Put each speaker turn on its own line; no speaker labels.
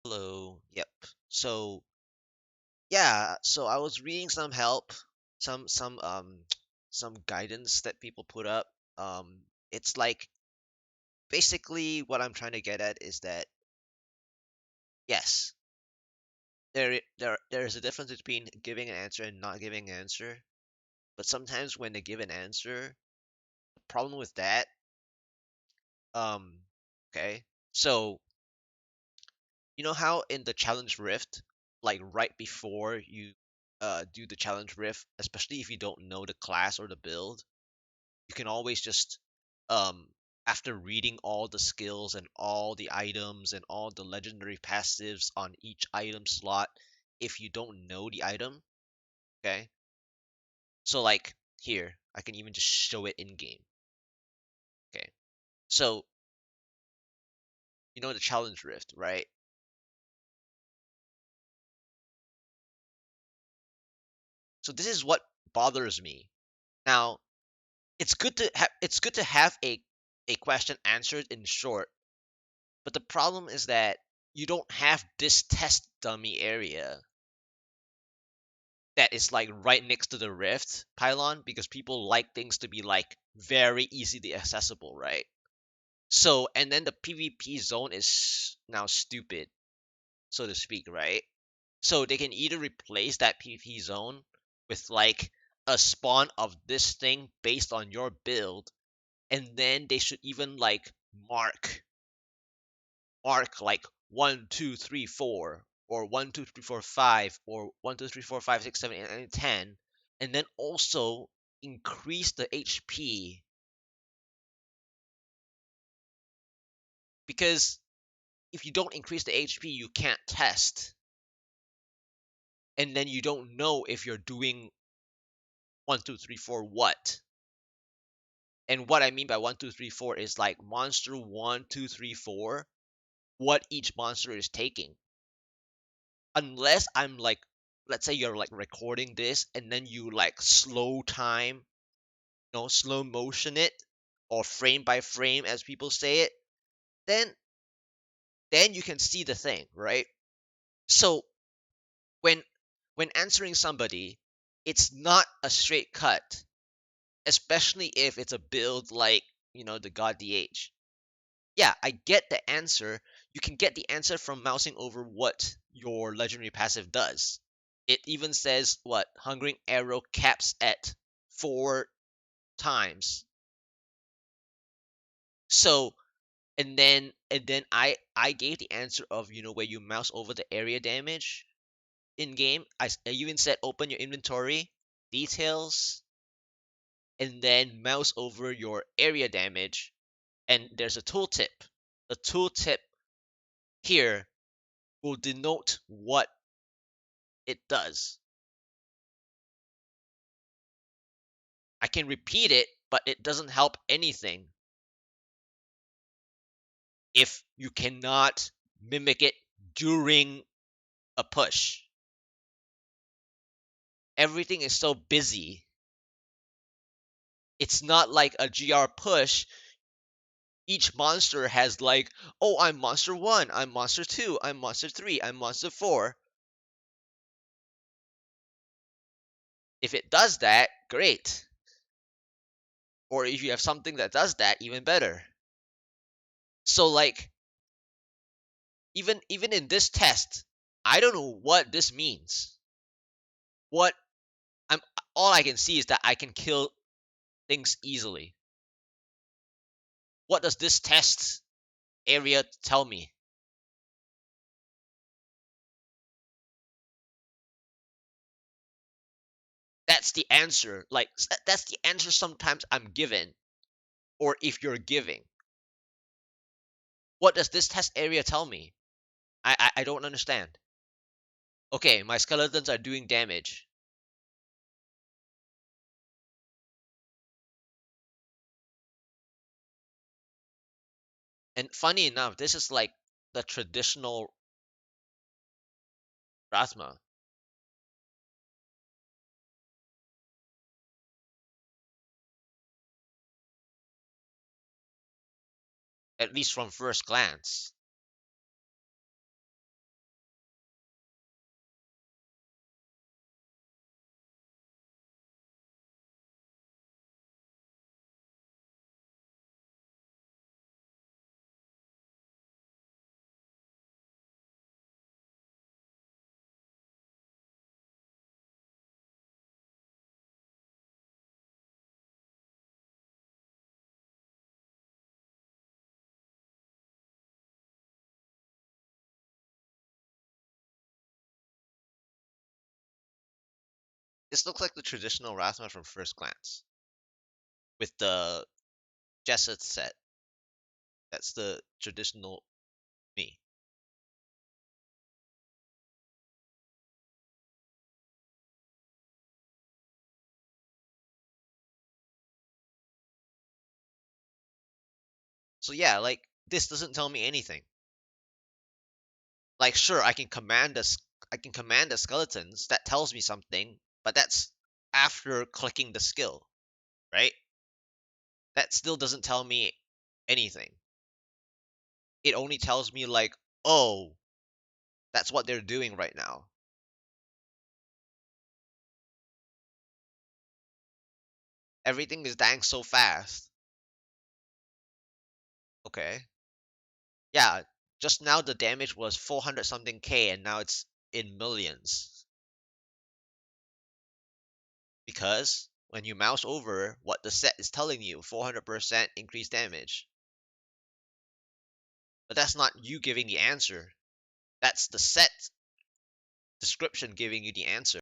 Hello. Yep. So yeah, so I was reading some help, some some guidance that people put up. It's like basically what I'm trying to get at is that yes, there's a difference between giving an answer and not giving an answer. But sometimes when they give an answer, the problem with that, um, okay, so you know how in the challenge rift, like right before you do the challenge rift, especially if you don't know the class or the build, you can always just um after reading all the skills and all the items and all the legendary passives on each item slot, if you don't know the item, okay? So like here, I can even just show it in game. Okay. So you know the challenge rift, right? So this is what bothers me. Now, it's good to have a question answered in short, but the problem is that you don't have this test dummy area that is like right next to the rift pylon because people like things to be like very easily accessible, right? So and then the PvP zone is now stupid, so to speak, right? So they can either replace that PvP zone with like a spawn of this thing based on your build, and then they should even like mark like 1 2 3 4 or 1 2 3 4 5 or 1 2 3 4 5 6 7 8 9 10, and then also increase the HP because if you don't increase the HP you can't test, and then you don't know if you're doing 1 2 3 4 what. And what I mean by 1 2 3 4 is like monster 1 2 3 4, what each monster is taking. Unless I'm like, let's say you're like recording this and then you like slow time, slow motion it, or frame by frame as people say it, then you can see the thing, right? So when answering somebody, it's not a straight cut, especially if it's a build like, the God DH. Yeah, I get the answer. You can get the answer from mousing over what your legendary passive does. It even says what Hungering Arrow caps at 4 times. So and then I gave the answer of where you mouse over the area damage in game. I even said open your inventory details and then mouse over your area damage, and there's a tooltip. The tooltip here will denote what it does. I can repeat it, but it doesn't help anything if you cannot mimic it during a push. Everything is so busy. It's not like a GR push. Each monster has like, oh, I'm monster 1, I'm monster 2, I'm monster 3, I'm monster 4. If it does that, great. Or if you have something that does that, even better. So like even in this test, I don't know what this means. What I'm All I can see is that I can kill things easily. What does this test area tell me? That's the answer. Like that's the answer sometimes I'm given, or if you're giving. What does this test area tell me? I don't understand. Okay, my skeletons are doing damage. And funny enough, this is like the traditional Rathma, at least from first glance. This looks like the traditional Rasma from first glance with the Jessup set. That's the traditional me. So yeah, like this doesn't tell me anything. Like sure, I can command the skeletons. That tells me something, but that's after clicking the skill, right? That still doesn't tell me anything. It only tells me like, oh, that's what they're doing right now. Everything is dying so fast. Okay. Yeah, just now the damage was 400 something K and now it's in millions. Because when you mouse over what the set is telling you, 400% increased damage. But that's not you giving the answer. That's the set description giving you the answer.